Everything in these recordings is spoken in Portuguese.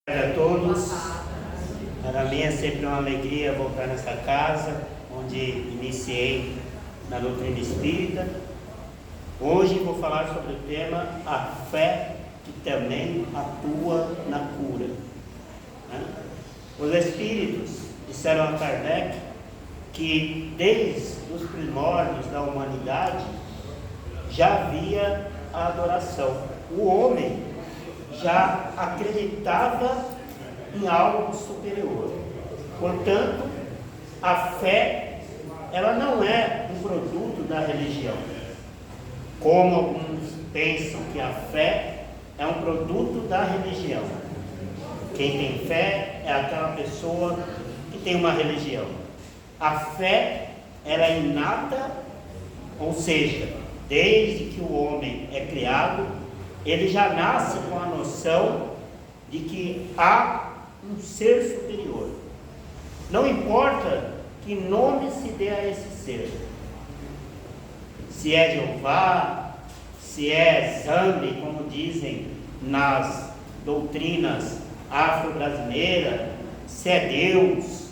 A todos, para mim é sempre uma alegria voltar nessa casa onde iniciei na doutrina espírita. Hoje vou falar sobre o tema a fé que também atua na cura. Os espíritos disseram a Kardec que desde os primórdios da humanidade já havia a adoração. O homem já acreditava em algo superior. Portanto, a fé, ela não é um produto da religião. Como alguns pensam que a fé é um produto da religião. Quem tem fé é aquela pessoa que tem uma religião. A fé, ela é inata, ou seja, desde que o homem é criado, ele já nasce com a noção de que há um ser superior. Não importa que nome se dê a esse ser. Se é Jeová, se é Zambi, como dizem nas doutrinas afro-brasileiras, se é Deus.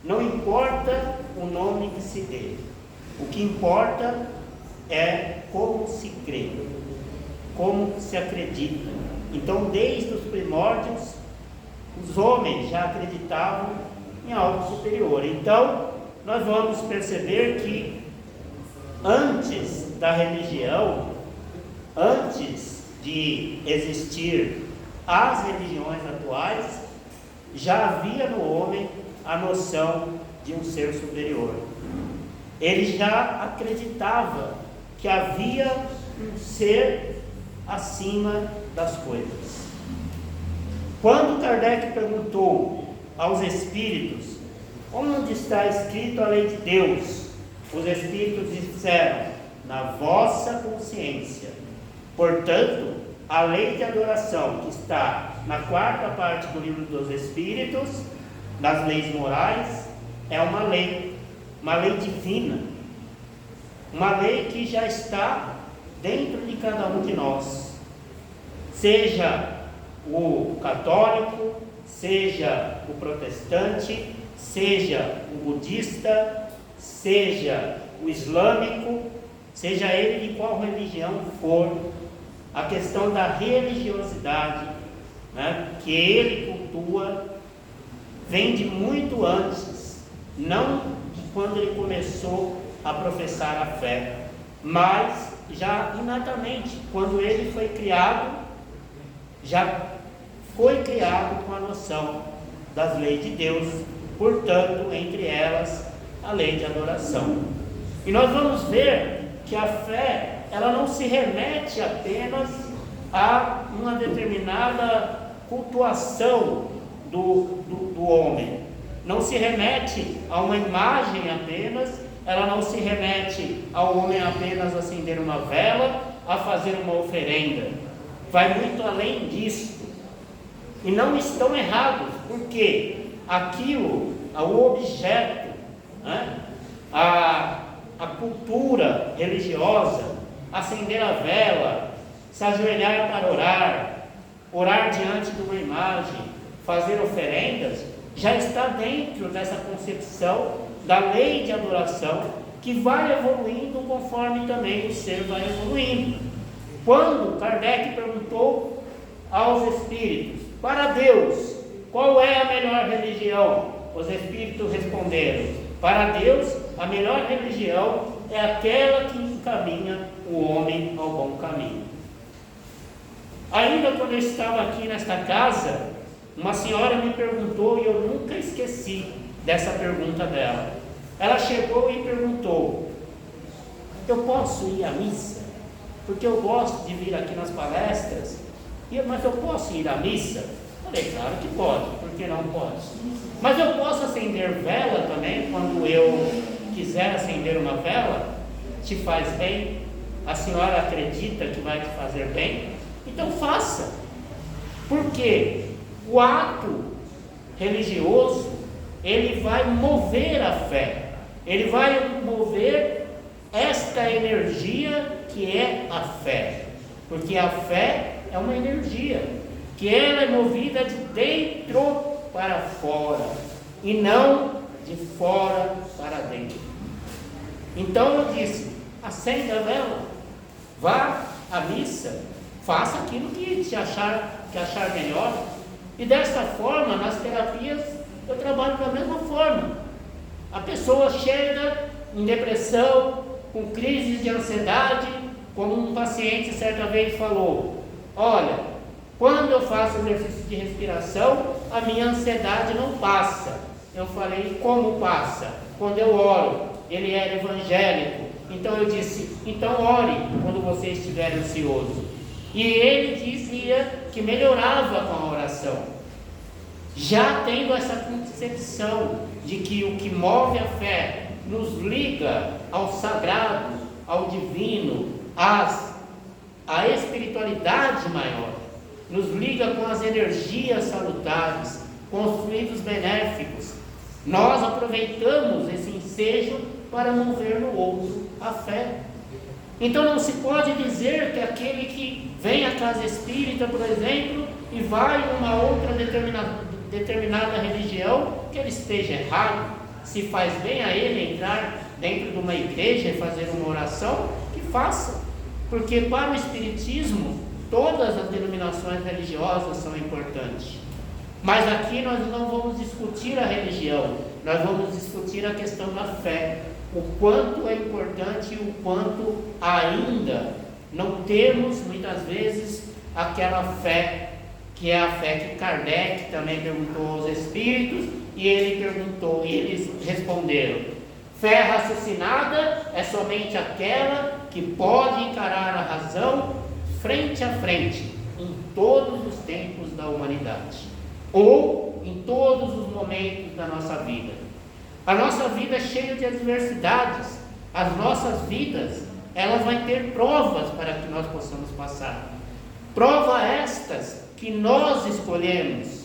Não importa o nome que se dê. O que importa é como se crê, como se acredita. Então, desde os primórdios, os homens já acreditavam em algo superior. Então, nós vamos perceber que antes da religião, antes de existir as religiões atuais, já havia no homem a noção de um ser superior. Ele já acreditava que havia um ser acima das coisas. Quando Kardec perguntou aos espíritos onde está escrito a lei de Deus, os espíritos disseram: na vossa consciência. Portanto, a lei de adoração que está na quarta parte do livro dos Espíritos, das leis morais, é uma lei divina, uma lei que já está dentro de cada um de nós, seja o católico, seja o protestante, seja o budista, seja o islâmico, seja ele de qual religião for. A questão da religiosidade, que ele cultua, vem de muito antes, não de quando ele começou a professar a fé, mas já inatamente, quando ele foi criado, já foi criado com a noção das leis de Deus, portanto, entre elas, a lei de adoração. E nós vamos ver que a fé, ela não se remete apenas a uma determinada cultuação do homem, não se remete a uma imagem apenas, ela não se remete ao homem apenas acender uma vela, a fazer uma oferenda. Vai muito além disso. E não estão errados, porque aquilo, o objeto, a cultura religiosa, acender a vela, se ajoelhar para orar diante de uma imagem, fazer oferendas, já está dentro dessa concepção da lei de adoração, que vai evoluindo conforme também o ser vai evoluindo. Quando Kardec perguntou aos espíritos: para Deus, qual é a melhor religião? Os espíritos responderam: para Deus, a melhor religião é aquela que encaminha o homem ao bom caminho. Ainda quando eu estava aqui nesta casa, uma senhora me perguntou, e eu nunca esqueci dessa pergunta dela. Ela chegou e perguntou: eu posso ir à missa? Porque eu gosto de vir aqui nas palestras, mas eu posso ir à missa? Falei: claro que pode, por que não pode? Mas eu posso acender vela também, quando eu quiser acender uma vela? Te faz bem? A senhora acredita que vai te fazer bem? Então faça. Porque o ato religioso, ele vai mover a fé, ele vai mover esta energia que é a fé, porque a fé é uma energia. que ela é movida de dentro para fora e não de fora para dentro. Então eu disse: acenda a vela, vá à missa, faça aquilo que achar melhor. E dessa forma, nas terapias, eu trabalho da mesma forma. A pessoa chega em depressão, com crises de ansiedade, como um paciente certa vez falou: olha, quando eu faço exercício de respiração, a minha ansiedade não passa. Eu falei: como passa? Quando eu oro. Ele era evangélico, então eu disse: então ore quando você estiver ansioso. E ele dizia que melhorava com a oração, já tendo essa concepção de que o que move a fé nos liga ao sagrado, ao divino, à espiritualidade maior, nos liga com as energias salutares, com os fluidos benéficos. Nós aproveitamos esse ensejo para mover no outro a fé. Então não se pode dizer que aquele que vem à casa espírita, por exemplo, e vai em uma outra determinada religião, que ele esteja errado. Se faz bem a ele entrar dentro de uma igreja e fazer uma oração, que faça. Porque para o espiritismo, todas as denominações religiosas são importantes. Mas aqui nós não vamos discutir a religião, nós vamos discutir a questão da fé. O quanto é importante e o quanto ainda não temos, muitas vezes, aquela fé, que é a fé que Kardec também perguntou aos espíritos, e eles responderam: fé raciocinada é somente aquela que pode encarar a razão frente a frente, em todos os tempos da humanidade, ou em todos os momentos da nossa vida. A nossa vida é cheia de adversidades. As nossas vidas, elas vão ter provas para que nós possamos passar. Prova estas que nós escolhemos.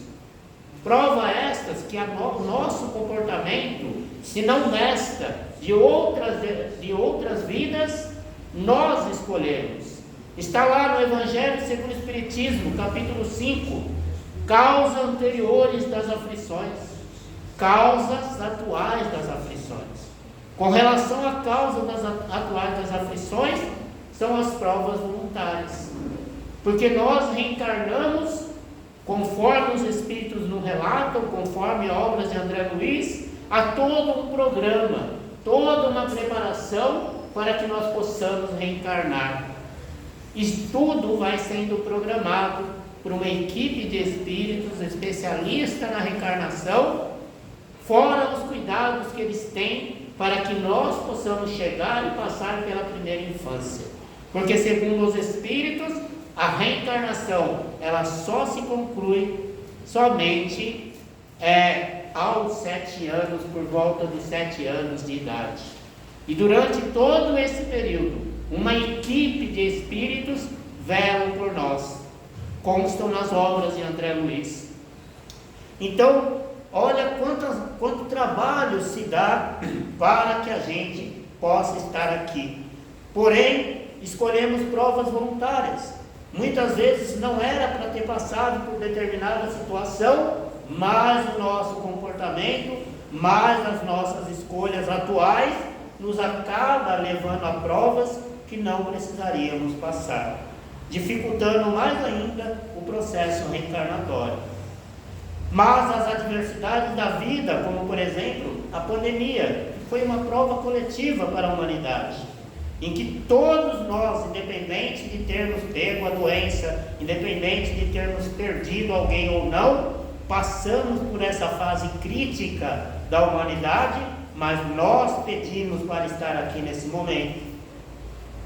Prova estas que o nosso comportamento, se não nesta, de outras vidas, nós escolhemos. Está lá no Evangelho segundo o Espiritismo, capítulo 5, causas anteriores das aflições. Causas atuais das aflições. Com relação à causa atuais das aflições, são as provas voluntárias. Porque nós reencarnamos, conforme os Espíritos nos relatam, conforme obras de André Luiz, há todo um programa, toda uma preparação para que nós possamos reencarnar. Isso tudo vai sendo programado por uma equipe de espíritos especialista na reencarnação, fora os cuidados que eles têm para que nós possamos chegar e passar pela primeira infância. Porque segundo os espíritos, a reencarnação, ela só se conclui somente aos 7 anos, por volta dos 7 anos de idade. E durante todo esse período, uma equipe de espíritos velam por nós, constam nas obras de André Luiz. Então, olha quanto trabalho se dá para que a gente possa estar aqui. Porém, escolhemos provas voluntárias. Muitas vezes não era para ter passado por determinada situação, mas o nosso comportamento, mas as nossas escolhas atuais, nos acaba levando a provas que não precisaríamos passar, dificultando mais ainda o processo reencarnatório. Mas as adversidades da vida, como por exemplo a pandemia, foi uma prova coletiva para a humanidade, em que todos nós, independente de termos pego a doença, independente de termos perdido alguém ou não, passamos por essa fase crítica da humanidade, mas nós pedimos para estar aqui nesse momento.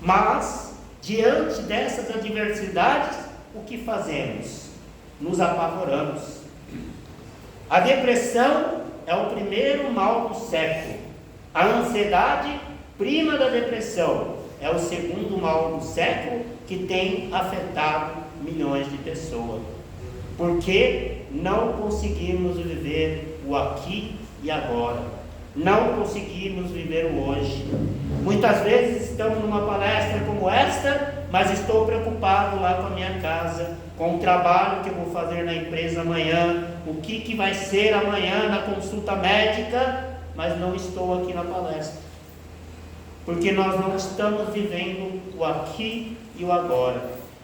Mas, diante dessas adversidades, o que fazemos? Nos apavoramos. A depressão é o primeiro mal do século. A ansiedade, prima da depressão, é o segundo mal do século que tem afetado milhões de pessoas. Porque não conseguimos viver o aqui e agora. Não conseguimos viver o hoje. Muitas vezes estamos numa palestra como esta, mas estou preocupado lá com a minha casa, com o trabalho que eu vou fazer na empresa amanhã, o que vai ser amanhã na consulta médica, mas não estou aqui na palestra. Porque nós não estamos vivendo o aqui e o agora.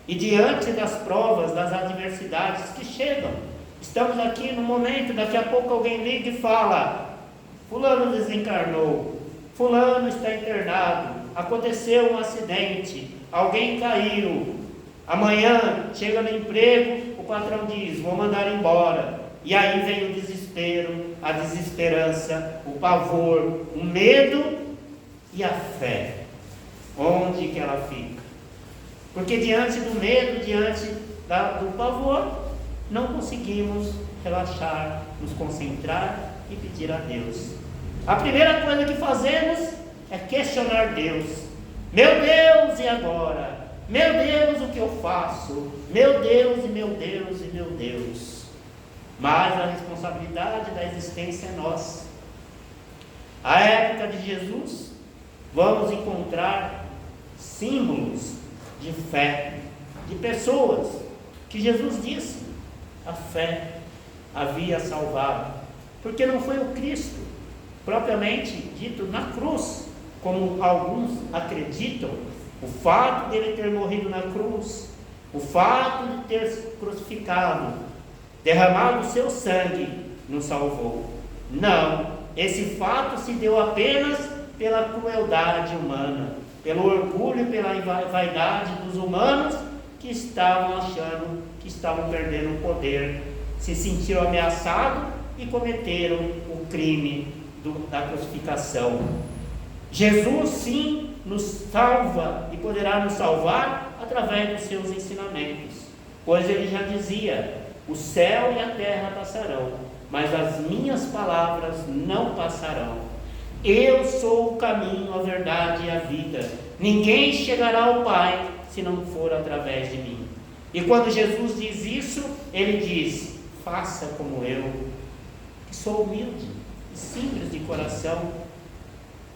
E diante das provas, das adversidades que chegam, estamos aqui no momento, daqui a pouco alguém liga e fala: fulano desencarnou, fulano está internado, aconteceu um acidente, alguém caiu. Amanhã chega no emprego, o patrão diz: vou mandar embora. E aí vem o desespero, a desesperança, o pavor, o medo e a fé. Onde que ela fica? Porque diante do medo, diante do pavor, não conseguimos relaxar, nos concentrar e pedir a Deus. A primeira coisa que fazemos é questionar Deus. Meu Deus, e agora? Meu Deus, o que eu faço? Meu Deus, e meu Deus, e meu Deus. Mas a responsabilidade da existência é nossa. A época de Jesus, vamos encontrar símbolos de fé, de pessoas que Jesus disse: a fé havia salvado. Porque não foi o Cristo, propriamente dito, na cruz, como alguns acreditam. O fato dele ter morrido na cruz, o fato de ter crucificado, derramado o seu sangue, nos salvou. Não, esse fato se deu apenas pela crueldade humana, pelo orgulho e pela vaidade dos humanos que estavam achando que estavam perdendo o poder, se sentiram ameaçados e cometeram o crime da crucificação. Jesus sim nos salva e poderá nos salvar através dos seus ensinamentos, pois ele já dizia: o céu e a terra passarão, mas as minhas palavras não passarão. Eu sou o caminho, a verdade e a vida. Ninguém chegará ao Pai se não for através de mim. E quando Jesus diz isso, ele diz: faça como eu, que sou humilde e simples de coração.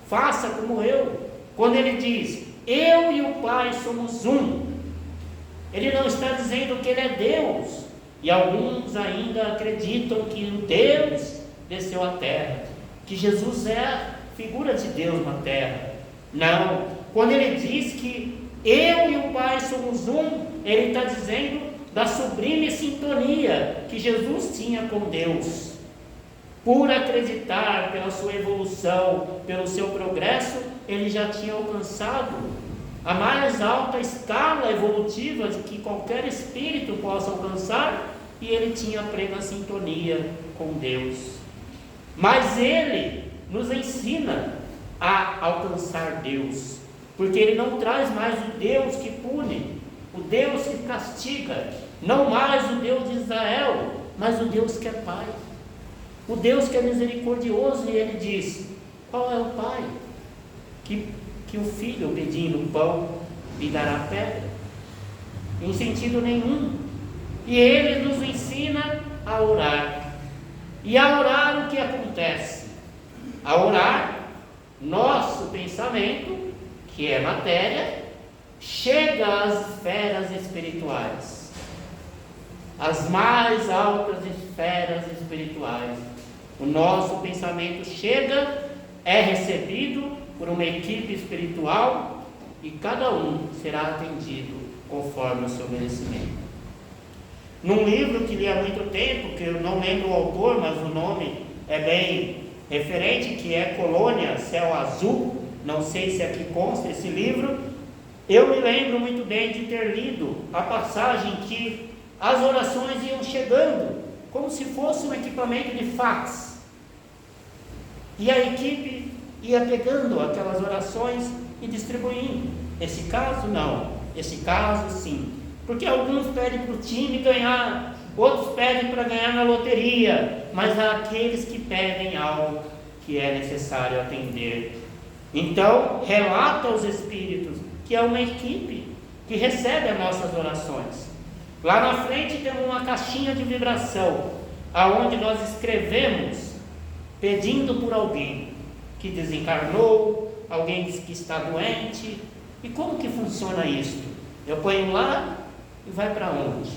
Faça como eu. Quando ele diz: eu e o Pai somos um, ele não está dizendo que ele é Deus. E alguns ainda acreditam que o Deus desceu à terra, que Jesus é a figura de Deus na terra. Não. Quando ele diz que eu e o Pai somos um, ele está dizendo da sublime sintonia que Jesus tinha com Deus. Por acreditar, pela sua evolução, pelo seu progresso, ele já tinha alcançado a mais alta escala evolutiva que qualquer espírito possa alcançar, e ele tinha plena sintonia com Deus. Mas ele nos ensina a alcançar Deus, porque ele não traz mais o Deus que pune, o Deus que castiga, não mais o Deus de Israel, mas o Deus que é Pai, o Deus que é misericordioso. E ele diz: qual é o Pai que o filho pedindo pão lhe dará pedra? Em sentido nenhum. E ele nos ensina a orar. E a orar, o que acontece? A orar, nosso pensamento, que é matéria, chega às esferas espirituais, as mais altas esferas espirituais. O nosso pensamento chega, é recebido por uma equipe espiritual, e cada um será atendido conforme o seu merecimento. Num livro que li há muito tempo, que eu não lembro o autor, mas o nome é bem referente, que é Colônia, Céu Azul, não sei se aqui consta esse livro, eu me lembro muito bem de ter lido a passagem que as orações iam chegando, como se fosse um equipamento de fax, e a equipe ia pegando aquelas orações e distribuindo. Esse caso não, esse caso sim, porque alguns pedem para o time ganhar, outros pedem para ganhar na loteria, mas há aqueles que pedem algo que é necessário atender. Então relata aos espíritos que é uma equipe que recebe as nossas orações. Lá na frente temos uma caixinha de vibração, aonde nós escrevemos pedindo por alguém que desencarnou, alguém que está doente. E como que funciona isso? Eu ponho lá e vai para onde?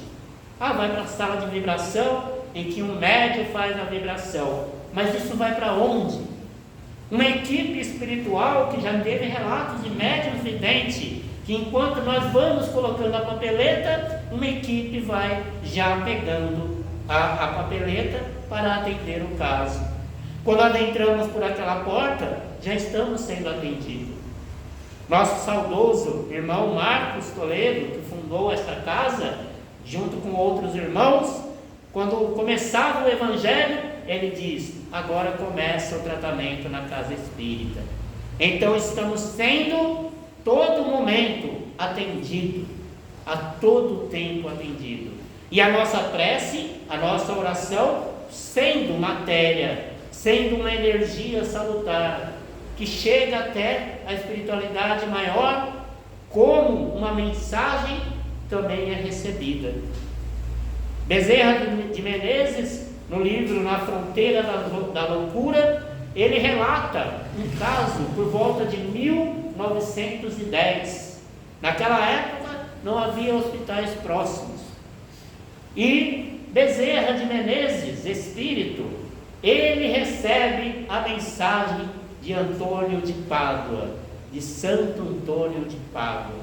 Vai para a sala de vibração, em que um médium faz a vibração. Mas isso vai para onde? Uma equipe espiritual que já teve relatos de médiuns videntes, que enquanto nós vamos colocando a papeleta, uma equipe vai já pegando a papeleta para atender o caso. Quando adentramos por aquela porta, já estamos sendo atendidos. Nosso saudoso irmão Marcos Toledo, que fundou esta casa, junto com outros irmãos, quando começava o Evangelho, ele diz: agora começa o tratamento na casa espírita. Então estamos sendo todo momento atendido, a todo tempo atendido. E a nossa prece, a nossa oração, sendo matéria, sendo uma energia salutar, que chega até a espiritualidade maior, como uma mensagem também é recebida. Bezerra de Menezes, no livro Na Fronteira da Loucura, ele relata um caso por volta de 1910. Naquela época não havia hospitais próximos. E Bezerra de Menezes, espírito, ele recebe a mensagem de Antônio de Pádua, de Santo Antônio de Pádua.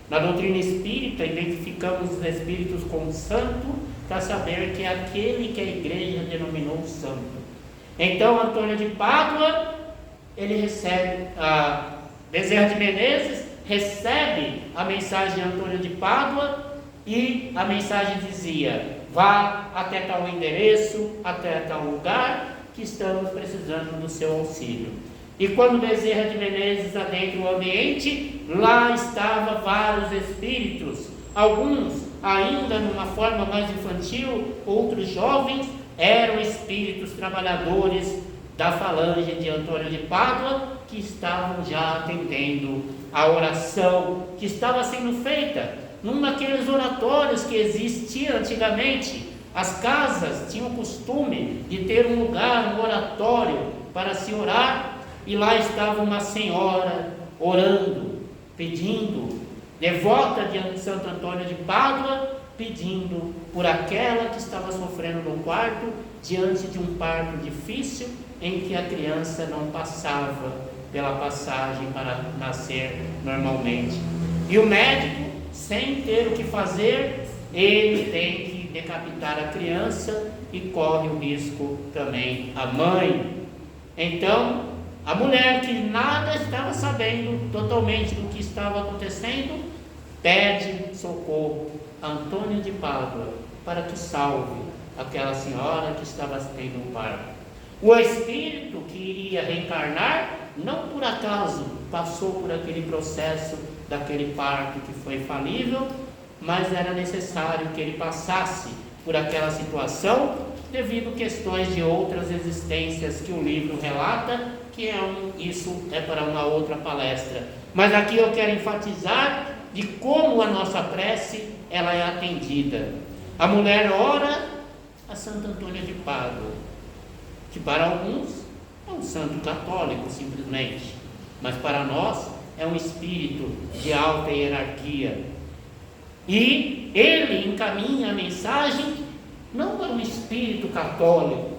Na doutrina espírita, identificamos os espíritos como santo, para saber que é aquele que a igreja denominou santo. Então, Antônio de Pádua, ele recebe, Bezerra de Menezes recebe a mensagem de Antônio de Pádua, e a mensagem dizia: vá até tal endereço, até tal lugar, que estamos precisando do seu auxílio. E quando Bezerra de Menezes adentra o ambiente, lá estavam vários espíritos, alguns ainda numa forma mais infantil, outros jovens, eram espíritos trabalhadores da falange de Antônio de Pádua, que estavam já atendendo a oração que estava sendo feita num daqueles oratórios que existia antigamente. As casas tinham o costume de ter um lugar, um oratório para se orar, e lá estava uma senhora orando, pedindo, devota de Santo Antônio de Pádua, pedindo por aquela que estava sofrendo no quarto, diante de um parto difícil, em que a criança não passava pela passagem para nascer normalmente. E o médico, sem ter o que fazer, ele tem que decapitar a criança e corre o risco também a mãe. Então, a mulher, que nada estava sabendo totalmente do que estava acontecendo, pede socorro a Antônio de Pádua para que salve aquela senhora que estava tendo um parto. O espírito que iria reencarnar, não por acaso passou por aquele processo daquele parto que foi falível, mas era necessário que ele passasse por aquela situação, devido a questões de outras existências que o livro relata, que isso é para uma outra palestra. Mas aqui eu quero enfatizar de como a nossa prece ela é atendida. A mulher ora a Santo Antônio de Pádua, que para alguns é um santo católico simplesmente, mas para nós é um espírito de alta hierarquia. E ele encaminha a mensagem não para um espírito católico,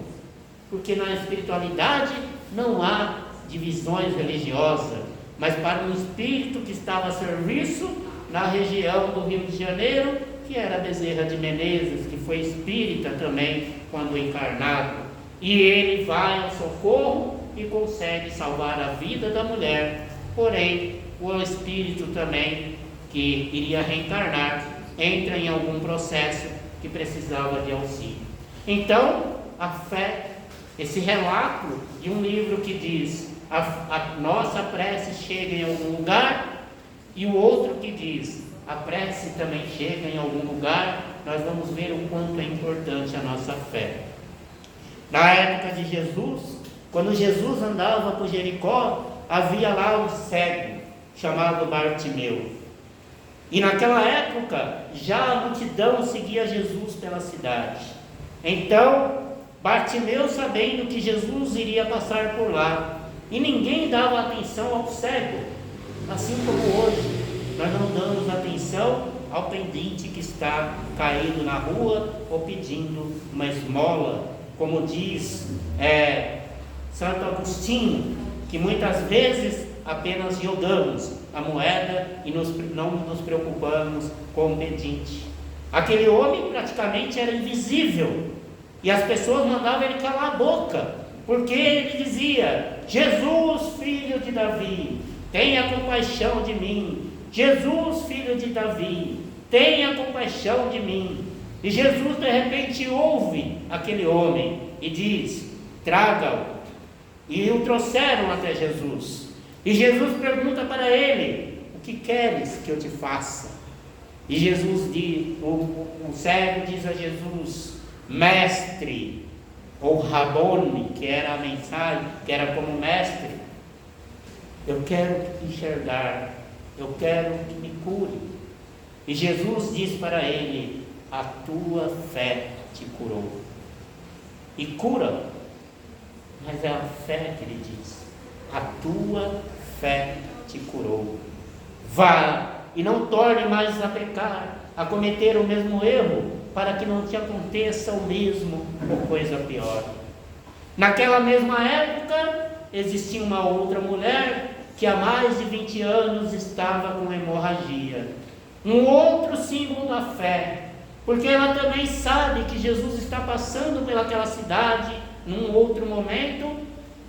porque na espiritualidade não há divisões religiosas, mas para um espírito que estava a serviço na região do Rio de Janeiro, que era Bezerra de Menezes, que foi espírita também quando encarnado. E ele vai ao socorro e consegue salvar a vida da mulher. Porém, o espírito também, que iria reencarnar, entra em algum processo que precisava de auxílio. Então, a fé, esse relato de um livro que diz a nossa prece chega em algum lugar, e o outro que diz a prece também chega em algum lugar, nós vamos ver o quanto é importante a nossa fé. Na época de Jesus, quando Jesus andava por Jericó, havia lá um cego chamado Bartimeu. E naquela época já a multidão seguia Jesus pela cidade. Então Bartimeu, sabendo que Jesus iria passar por lá, e ninguém dava atenção ao cego, assim como hoje nós não damos atenção ao pedinte que está caído na rua ou pedindo uma esmola, como diz Santo Agostinho, que muitas vezes apenas jogamos a moeda e não nos preocupamos com o pedinte. Aquele homem praticamente era invisível e as pessoas mandavam ele calar a boca, porque ele dizia: Jesus, filho de Davi, tenha compaixão de mim. Jesus, filho de Davi, tenha compaixão de mim. E Jesus de repente ouve aquele homem e diz: traga-o. E o trouxeram até Jesus. E Jesus pergunta para ele: o que queres que eu te faça? E Jesus diz, o cego diz a Jesus: mestre, ou Rabone, que era a mensagem, que era como mestre, eu quero enxergar, eu quero que me cure. E Jesus diz para ele: a tua fé te curou. E cura, mas é a fé que ele diz: a tua fé te curou. Vá e não torne mais a pecar, a cometer o mesmo erro, para que não te aconteça o mesmo ou coisa pior. Naquela mesma época, existia uma outra mulher que há mais de 20 anos estava com hemorragia. Um outro símbolo da fé, porque ela também sabe que Jesus está passando pelaquela cidade num outro momento,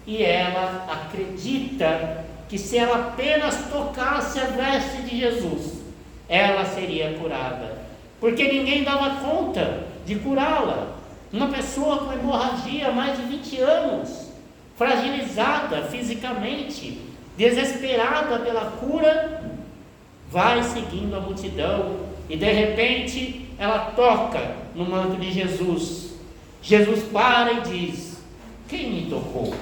e ela acredita que se ela apenas tocasse a veste de Jesus, ela seria curada, porque ninguém dava conta de curá-la. Uma pessoa com hemorragia há mais de 20 anos, fragilizada fisicamente, desesperada pela cura, vai seguindo a multidão e de repente ela toca no manto de Jesus. Jesus para e diz: quem me tocou?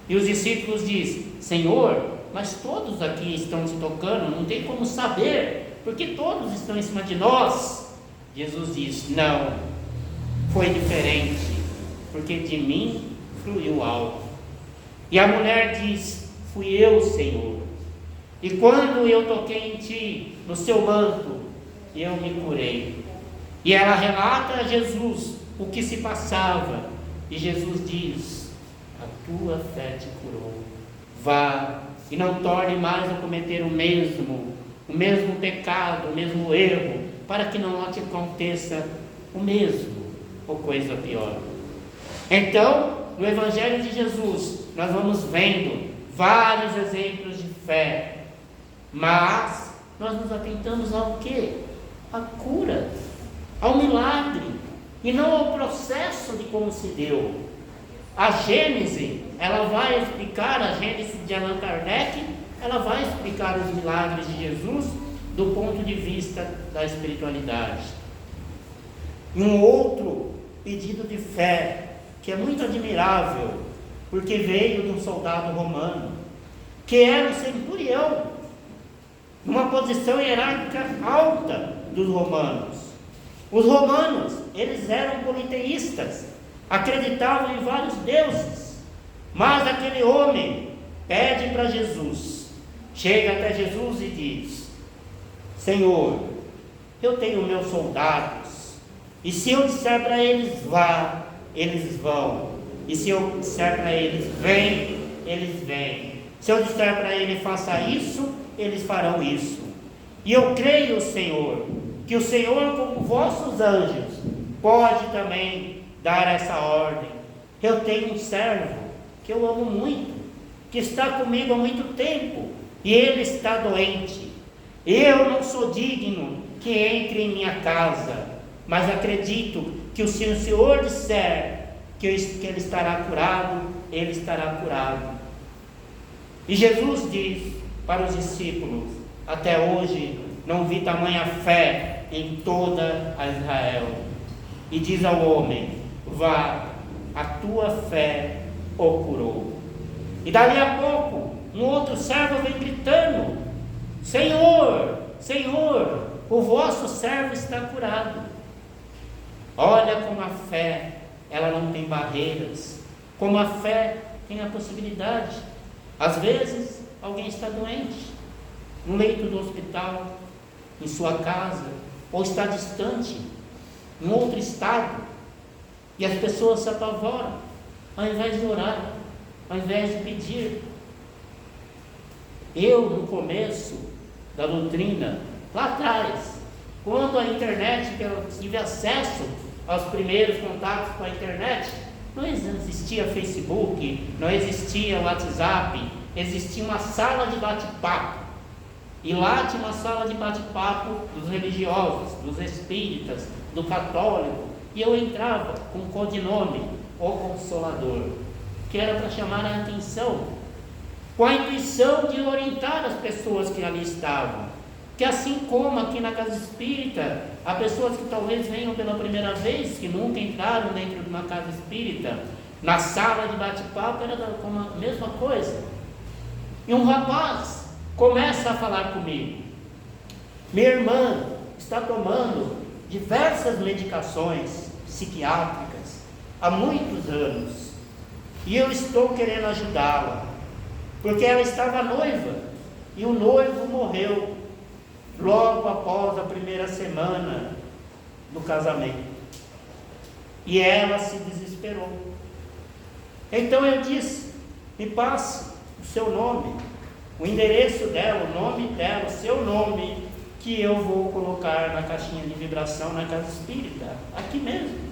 E os discípulos dizem: Senhor, mas todos aqui estão te tocando, não tem como saber, porque todos estão em cima de nós. Jesus diz: não, foi diferente, porque de mim fluiu algo. E a mulher diz: fui eu, Senhor, e quando eu toquei em ti, no seu manto, eu me curei. E ela relata a Jesus o que se passava, e Jesus diz: a tua fé te curou. Vá e não torne mais a cometer o mesmo pecado, o mesmo erro, para que não te aconteça o mesmo ou coisa pior. Então, no Evangelho de Jesus, nós vamos vendo vários exemplos de fé, mas nós nos atentamos ao quê? A cura, ao milagre, e não ao processo de como se deu. A Gênese, ela vai explicar, a Gênese de Allan Kardec, ela vai explicar os milagres de Jesus do ponto de vista da espiritualidade. E um outro pedido de fé, que é muito admirável, porque veio de um soldado romano, que era um centurião, numa posição hierárquica alta dos romanos. Os romanos, eles eram politeístas, acreditavam em vários deuses, mas aquele homem pede para Jesus, chega até Jesus e diz: Senhor, eu tenho meus soldados, e se eu disser para eles vá, eles vão, e se eu disser para eles vem, eles vêm, se eu disser para eles faça isso, eles farão isso. E eu creio, Senhor, que o Senhor, como vossos anjos, pode também dar essa ordem. Eu tenho um servo que eu amo muito, que está comigo há muito tempo, e ele está doente. Eu não sou digno que entre em minha casa, mas acredito que se o Senhor disser que ele estará curado, ele estará curado. E Jesus diz para os discípulos: até hoje não vi tamanha fé em toda a Israel. E diz ao homem: vá, a tua fé o curou. E dali a pouco, um outro servo vem gritando: Senhor, Senhor, o vosso servo está curado. Olha como a fé, ela não tem barreiras, como a fé tem a possibilidade. Às vezes, alguém está doente, no leito do hospital, em sua casa, ou está distante, em outro estado, e as pessoas se apavoram, ao invés de orar, ao invés de pedir. Eu, no começo da doutrina, lá atrás, quando a internet, que eu tive acesso aos primeiros contatos com a internet, não existia Facebook, não existia WhatsApp, existia uma sala de bate-papo. E lá tinha uma sala de bate-papo dos religiosos, dos espíritas, do católico. E eu entrava com o codinome, O Consolador, que era para chamar a atenção, com a intuição de orientar as pessoas que ali estavam. Que assim como aqui na casa espírita, há pessoas que talvez venham pela primeira vez, que nunca entraram dentro de uma casa espírita, na sala de bate-papo era a mesma coisa. E um rapaz começa a falar comigo: minha irmã está tomando diversas medicações psiquiátricas há muitos anos, e eu estou querendo ajudá-la, porque ela estava noiva, e o noivo morreu logo após a primeira semana do casamento, e ela se desesperou. Então eu disse: me passe o seu nome, o endereço dela, o nome dela, o seu nome, que eu vou colocar na caixinha de vibração na casa espírita, aqui mesmo.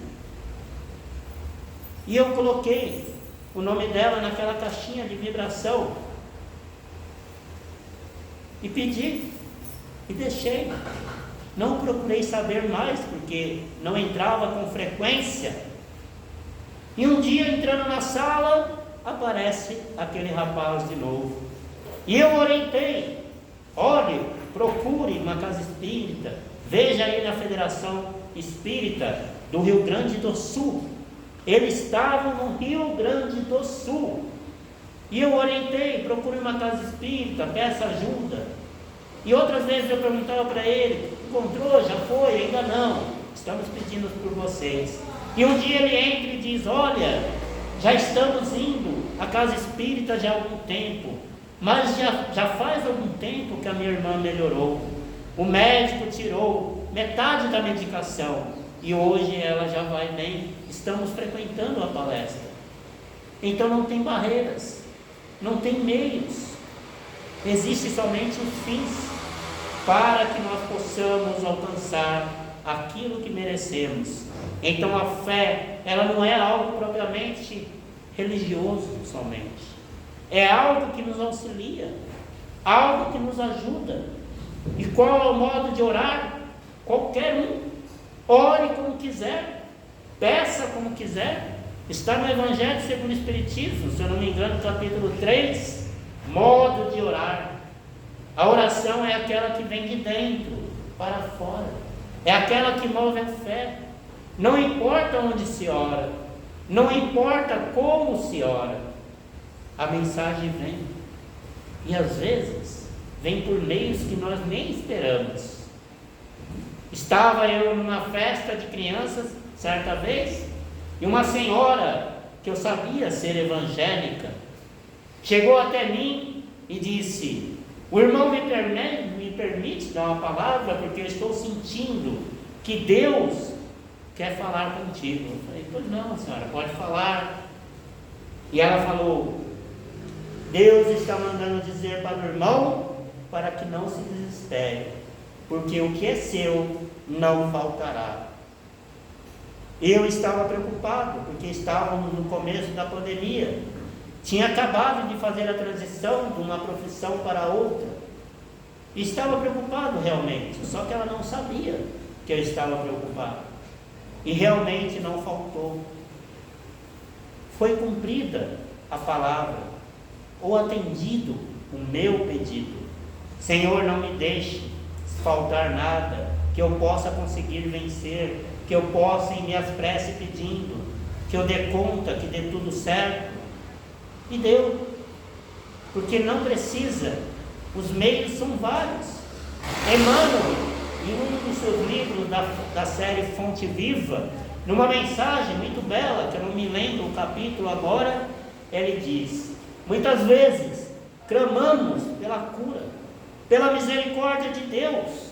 E eu coloquei o nome dela naquela caixinha de vibração, e pedi, e deixei. Não procurei saber mais, porque não entrava com frequência. E um dia, entrando na sala, aparece aquele rapaz de novo. E eu orientei: olhe, procure uma casa espírita, veja aí na Federação Espírita do Rio Grande do Sul. Ele estava no Rio Grande do Sul. E eu orientei: procure uma casa espírita, peça ajuda. E outras vezes eu perguntava para ele: encontrou? Já foi? Ainda não. Estamos pedindo por vocês. E um dia ele entra e diz: olha, já estamos indo à casa espírita já há algum tempo, mas já faz algum tempo que a minha irmã melhorou. O médico tirou metade da medicação e hoje ela já vai bem. Estamos frequentando a palestra. Então não tem barreiras, não tem meios, existe somente os fins para que nós possamos alcançar aquilo que merecemos. Então a fé, ela não é algo propriamente religioso somente, é algo que nos auxilia, algo que nos ajuda. E qual é o modo de orar? Qualquer um. Ore como quiser, peça como quiser. Está no Evangelho segundo o Espiritismo, se eu não me engano, capítulo 3, modo de orar. A oração é aquela que vem de dentro para fora, é aquela que move a fé. Não importa onde se ora, não importa como se ora, a mensagem vem. E às vezes vem por meios que nós nem esperamos. Estava eu numa festa de crianças certa vez, e uma senhora que eu sabia ser evangélica chegou até mim e disse: o irmão me permite dar uma palavra, porque eu estou sentindo que Deus quer falar contigo. Eu falei: pois não, senhora, pode falar. E ela falou: Deus está mandando dizer para o irmão para que não se desespere, porque o que é seu não faltará. Eu estava preocupado, porque estávamos no começo da pandemia, tinha acabado de fazer a transição de uma profissão para outra, e estava preocupado realmente, só que ela não sabia que eu estava preocupado, e realmente não faltou. Foi cumprida a palavra, ou atendido o meu pedido. Senhor, não me deixe faltar nada, que eu possa conseguir vencer, que eu possa em minhas preces pedindo, que eu dê conta, que dê tudo certo. E deu, porque não precisa, os meios são vários. Emmanuel, em um dos seus livros da série Fonte Viva, numa mensagem muito bela, que eu não me lembro o capítulo agora, ele diz: muitas vezes clamamos pela cura, pela misericórdia de Deus,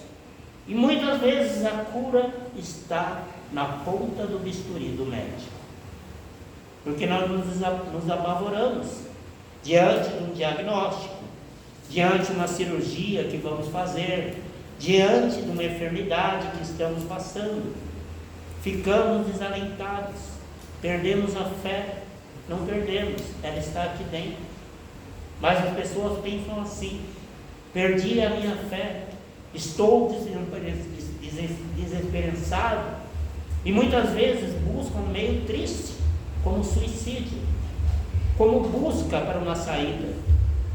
E muitas vezes a cura está na ponta do bisturi do médico. Porque nós nos apavoramos diante de um diagnóstico, diante de uma cirurgia que vamos fazer, diante de uma enfermidade que estamos passando. Ficamos desalentados, perdemos a fé. Não perdemos, ela está aqui dentro. Mas as pessoas pensam assim: perdi a minha fé, estou desesperançado, e muitas vezes buscam um meio triste, como suicídio, como busca para uma saída,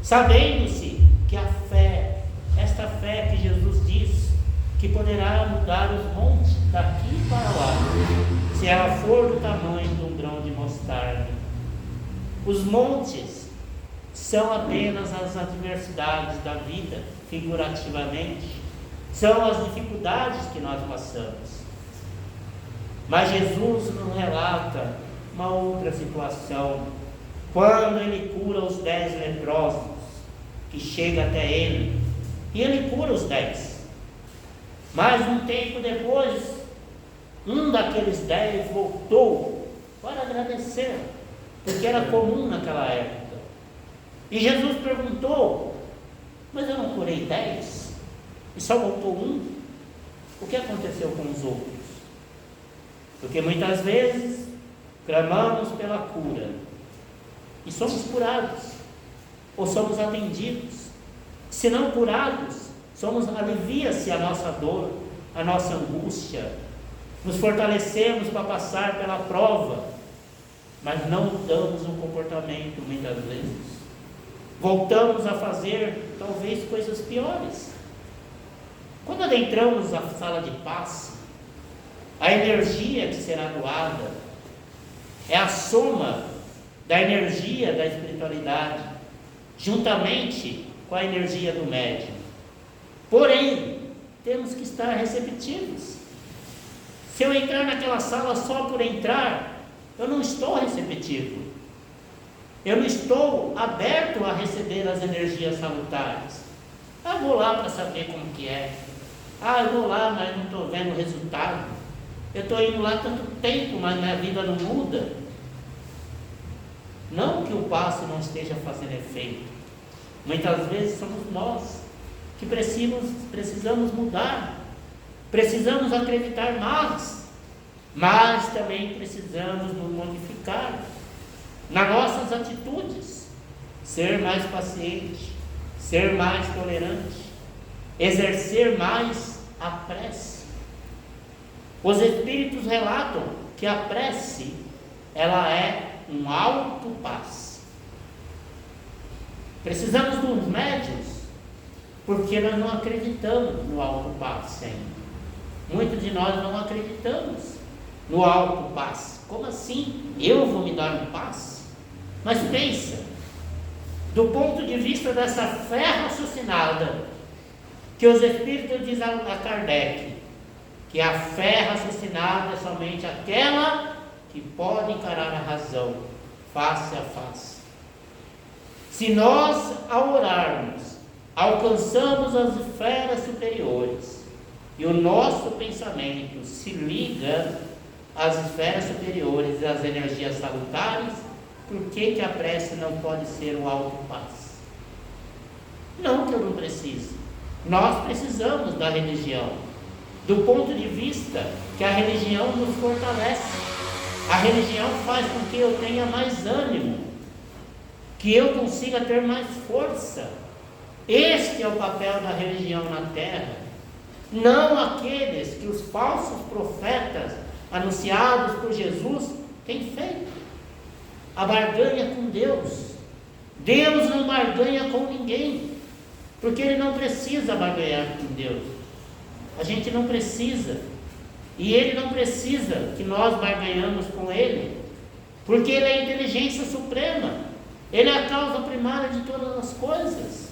sabendo-se que a fé, esta fé que Jesus diz que poderá mudar os montes daqui para lá, se ela for do tamanho de um grão de mostarda. Os montes são apenas as adversidades da vida, figurativamente, são as dificuldades que nós passamos. Mas Jesus nos relata uma outra situação, quando ele cura os 10 leprosos, que chega até ele, e ele cura os 10. Mas um tempo depois, um daqueles 10 voltou para agradecer, porque era comum naquela época. E Jesus perguntou: mas eu não curei 10? E só voltou um? O que aconteceu com os outros? Porque muitas vezes clamamos pela cura e somos curados, ou somos atendidos. Se não curados, alivia-se a nossa dor, a nossa angústia, nos fortalecemos para passar pela prova, mas não mudamos o comportamento muitas vezes. Voltamos a fazer talvez coisas piores. Quando adentramos a sala de passe, a energia que será doada é a soma da energia da espiritualidade, juntamente com a energia do médium. Porém, temos que estar receptivos. Se eu entrar naquela sala só por entrar, eu não estou receptivo. Eu não estou aberto a receber as energias salutares. Eu vou lá para saber como que é. Eu vou lá, mas não estou vendo o resultado. Eu estou indo lá tanto tempo, mas minha vida não muda. Não que o passe não esteja fazendo efeito. Muitas vezes somos nós que precisamos mudar. Precisamos acreditar mais. Mas também precisamos nos modificar nas nossas atitudes, ser mais paciente, ser mais tolerante, exercer mais a prece. Os Espíritos relatam que a prece, ela é um alto passe. Precisamos dos médiuns, porque nós não acreditamos no alto passe ainda. Muitos de nós não acreditamos no alto passe. Como assim? Eu vou me dar um passe? Mas pensa, do ponto de vista dessa fé raciocinada, que os Espíritos dizem a Kardec, que a fé raciocinada é somente aquela que pode encarar a razão face a face. Se nós, ao orarmos, alcançamos as esferas superiores e o nosso pensamento se liga às esferas superiores e às energias salutares, por que a prece não pode ser o alto passe? Não que eu não precise. Nós precisamos da religião, do ponto de vista que a religião nos fortalece. A religião faz com que eu tenha mais ânimo, que eu consiga ter mais força. Este é o papel da religião na terra, não aqueles que os falsos profetas anunciados por Jesus têm feito. A barganha com Deus. Deus não barganha com ninguém, porque Ele não precisa barganhar com Deus. A gente não precisa, e Ele não precisa que nós barganhamos com Ele, porque Ele é a inteligência suprema, Ele é a causa primária de todas as coisas.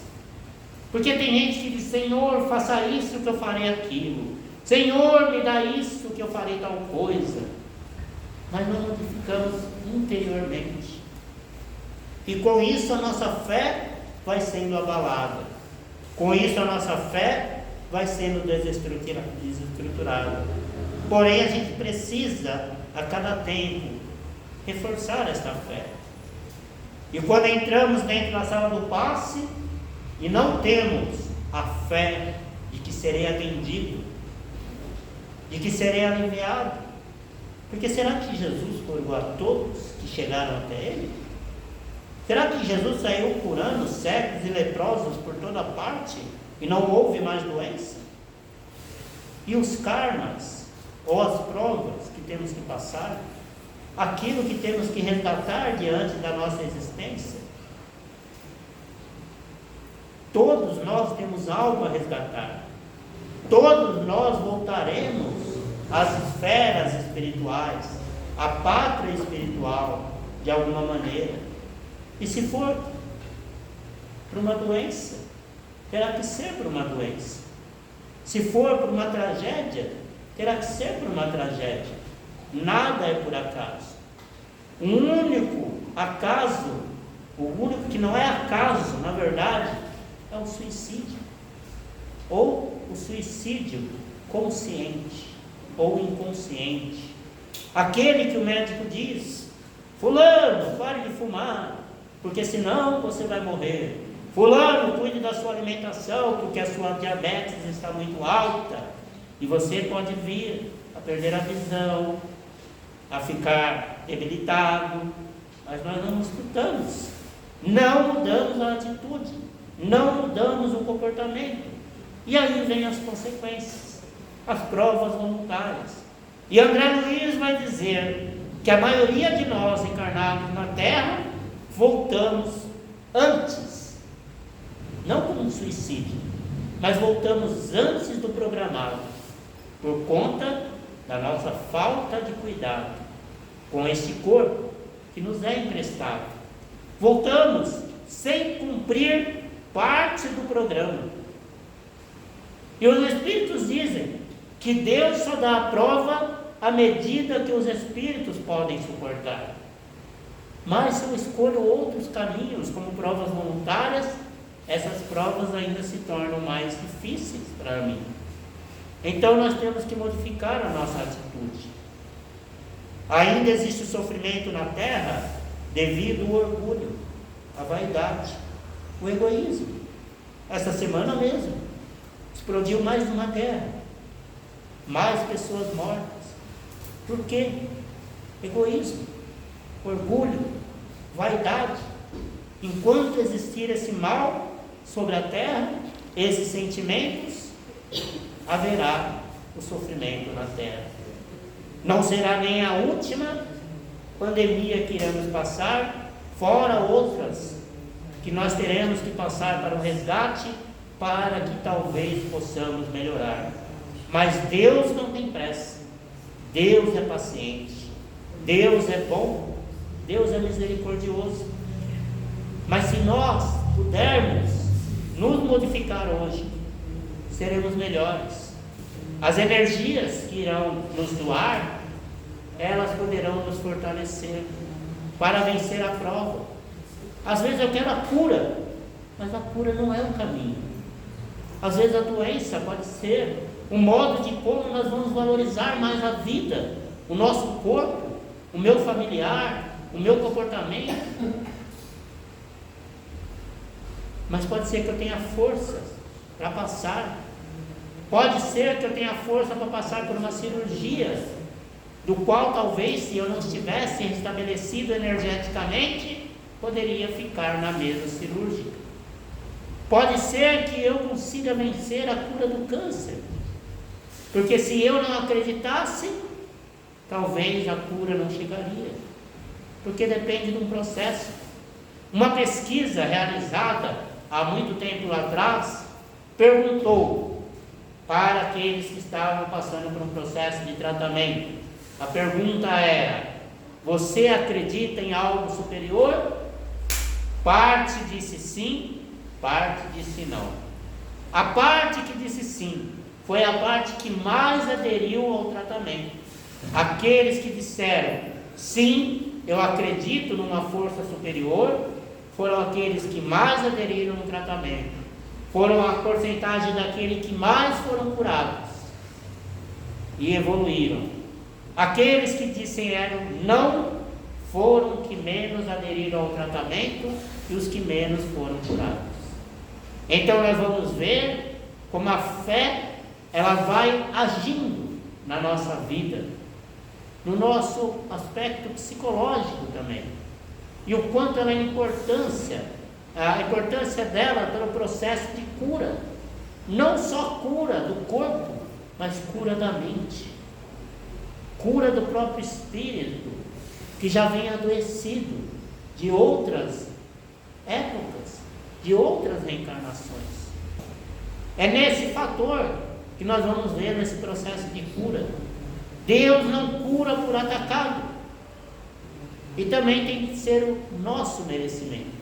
Porque tem gente que diz: Senhor, faça isso que eu farei aquilo, Senhor, me dá isso que eu farei tal coisa. Mas nós modificamos interiormente, e com isso a nossa fé vai sendo abalada. Com isso a nossa fé vai sendo desestruturado. Porém, a gente precisa, a cada tempo, reforçar esta fé. E quando entramos dentro da sala do passe e não temos a fé de que serei atendido, de que serei aliviado, porque será que Jesus curou a todos que chegaram até Ele? Será que Jesus saiu curando cegos e leprosos por toda parte e não houve mais doença? E os karmas, ou as provas que temos que passar, aquilo que temos que resgatar diante da nossa existência, todos nós temos algo a resgatar. Todos nós voltaremos às esferas espirituais, à pátria espiritual, de alguma maneira. E se for por uma doença, terá que ser por uma doença. Se for por uma tragédia, terá que ser por uma tragédia. Nada é por acaso. O único acaso, o único que não é acaso, na verdade, é o suicídio. Ou o suicídio consciente ou inconsciente. Aquele que o médico diz: fulano, pare de fumar, porque senão você vai morrer. Fulano, cuide da sua alimentação, porque a sua diabetes está muito alta e você pode vir a perder a visão, a ficar debilitado. Mas nós não escutamos, não mudamos a atitude, não mudamos o comportamento. E aí vem as consequências, as provas voluntárias. E André Luiz vai dizer que a maioria de nós encarnados na Terra voltamos antes, não como um suicídio, mas voltamos antes do programado, por conta da nossa falta de cuidado com este corpo que nos é emprestado. Voltamos sem cumprir parte do programa. E os Espíritos dizem que Deus só dá a prova à medida que os Espíritos podem suportar. Mas se eu escolho outros caminhos, como provas voluntárias, essas provas ainda se tornam mais difíceis para mim. Então nós temos que modificar a nossa atitude. Ainda existe sofrimento na Terra devido ao orgulho, à vaidade, o egoísmo. Essa semana mesmo explodiu mais uma guerra, mais pessoas mortas. Por quê? Egoísmo, orgulho, vaidade. Enquanto existir esse mal sobre a terra, esses sentimentos, haverá o sofrimento na terra. Não será nem a última pandemia que iremos passar, fora outras que nós teremos que passar para o resgate, para que talvez possamos melhorar. Mas Deus não tem pressa, Deus é paciente, Deus é bom, Deus é misericordioso. Mas se nós pudermos nos modificar hoje, seremos melhores. As energias que irão nos doar, elas poderão nos fortalecer para vencer a prova. Às vezes eu quero a cura, mas a cura não é o caminho. Às vezes a doença pode ser um modo de como nós vamos valorizar mais a vida, o nosso corpo, o meu familiar, o meu comportamento. Mas pode ser que eu tenha força para passar. Pode ser que eu tenha força para passar por uma cirurgia, do qual talvez, se eu não estivesse restabelecido energeticamente, poderia ficar na mesa cirúrgica. Pode ser que eu consiga vencer a cura do câncer, porque se eu não acreditasse, talvez a cura não chegaria, porque depende de um processo. Uma pesquisa realizada há muito tempo lá atrás perguntou para aqueles que estavam passando por um processo de tratamento. A pergunta era: você acredita em algo superior? Parte disse sim, parte disse não. A parte que disse sim foi a parte que mais aderiu ao tratamento. Aqueles que disseram sim, eu acredito numa força superior, foram aqueles que mais aderiram no tratamento. foram a porcentagem daqueles que mais foram curados e evoluíram. Aqueles que disseram não foram os que menos aderiram ao tratamento e os que menos foram curados. Então nós vamos ver como a fé, ela vai agindo na nossa vida, no nosso aspecto psicológico também, e o quanto ela é a importância dela pelo processo de cura, não só cura do corpo, mas cura da mente, cura do próprio espírito, que já vem adoecido de outras épocas, de outras reencarnações. É nesse fator que nós vamos ver nesse processo de cura. Deus não cura por atacado, e também tem que ser o nosso merecimento.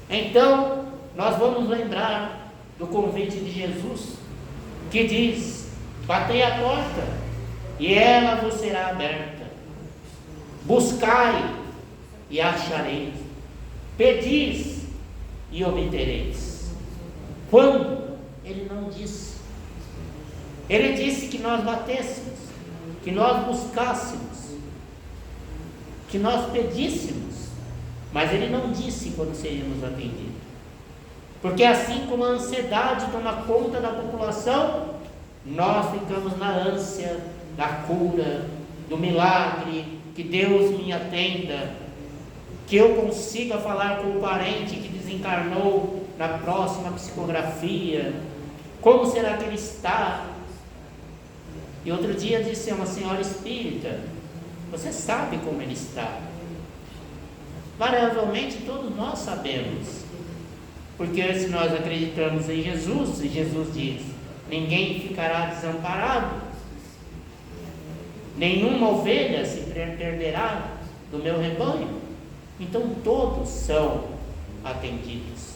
Então, nós vamos lembrar do convite de Jesus, que diz: batei a porta e ela vos será aberta, buscai e achareis, pedis e obtereis. Quando? Ele não disse. Ele disse que nós batêssemos, que nós buscássemos, que nós pedíssemos, mas ele não disse quando seríamos atendidos. Porque assim como a ansiedade toma conta da população, nós ficamos na ânsia da cura, do milagre, que Deus me atenda, que eu consiga falar com o parente que desencarnou na próxima psicografia, como será que ele está? E outro dia disse a uma senhora espírita: você sabe como ele está? Variavelmente todos nós sabemos, porque se nós acreditamos em Jesus, e Jesus diz: ninguém ficará desamparado, nenhuma ovelha se perderá do meu rebanho. Então todos são atendidos.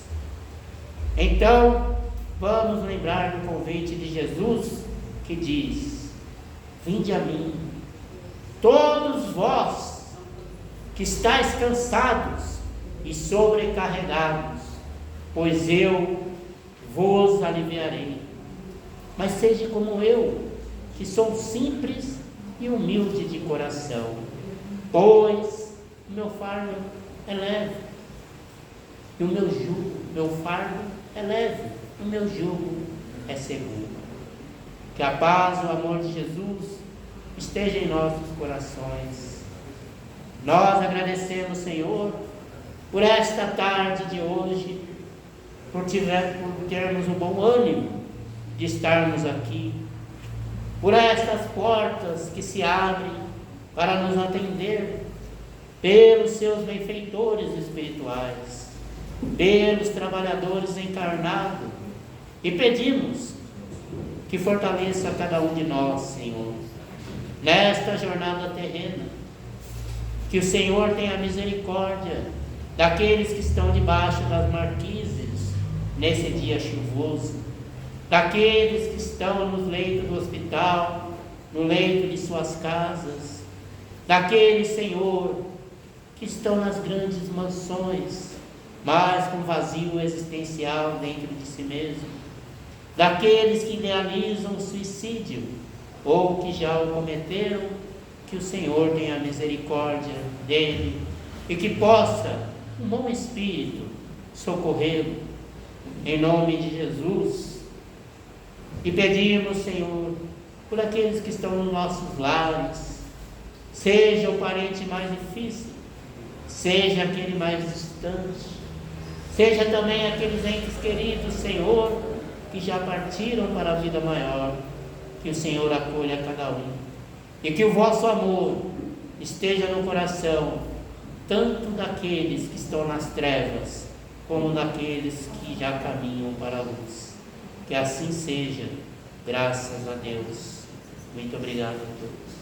Então vamos lembrar do convite de Jesus, que diz: vinde a mim, todos vós que estáis cansados e sobrecarregados, pois eu vos aliviarei. Mas seja como eu, que sou simples e humilde de coração, pois o meu fardo é leve, e o meu fardo é leve, o meu jugo é seguro. Que a paz e o amor de Jesus esteja em nossos corações. Nós agradecemos, Senhor, por esta tarde de hoje, por termos o bom ânimo de estarmos aqui, por estas portas que se abrem para nos atender, pelos seus benfeitores espirituais, pelos trabalhadores encarnados, e pedimos que fortaleça cada um de nós, Senhor, nesta jornada terrena. Que o Senhor tenha misericórdia daqueles que estão debaixo das marquises nesse dia chuvoso, daqueles que estão nos leitos do hospital, no leito de suas casas, daqueles, Senhor, que estão nas grandes mansões, mas com vazio existencial dentro de si mesmo, daqueles que idealizam o suicídio ou que já o cometeram. Que o Senhor tenha misericórdia dele e que possa um bom Espírito socorrê-lo, em nome de Jesus. E pedimos, Senhor, por aqueles que estão nos nossos lares, seja o parente mais difícil, seja aquele mais distante, seja também aqueles entes queridos, Senhor, que já partiram para a vida maior. Que o Senhor acolha cada um, e que o vosso amor esteja no coração, tanto daqueles que estão nas trevas, como daqueles que já caminham para a luz. Que assim seja, graças a Deus. Muito obrigado a todos.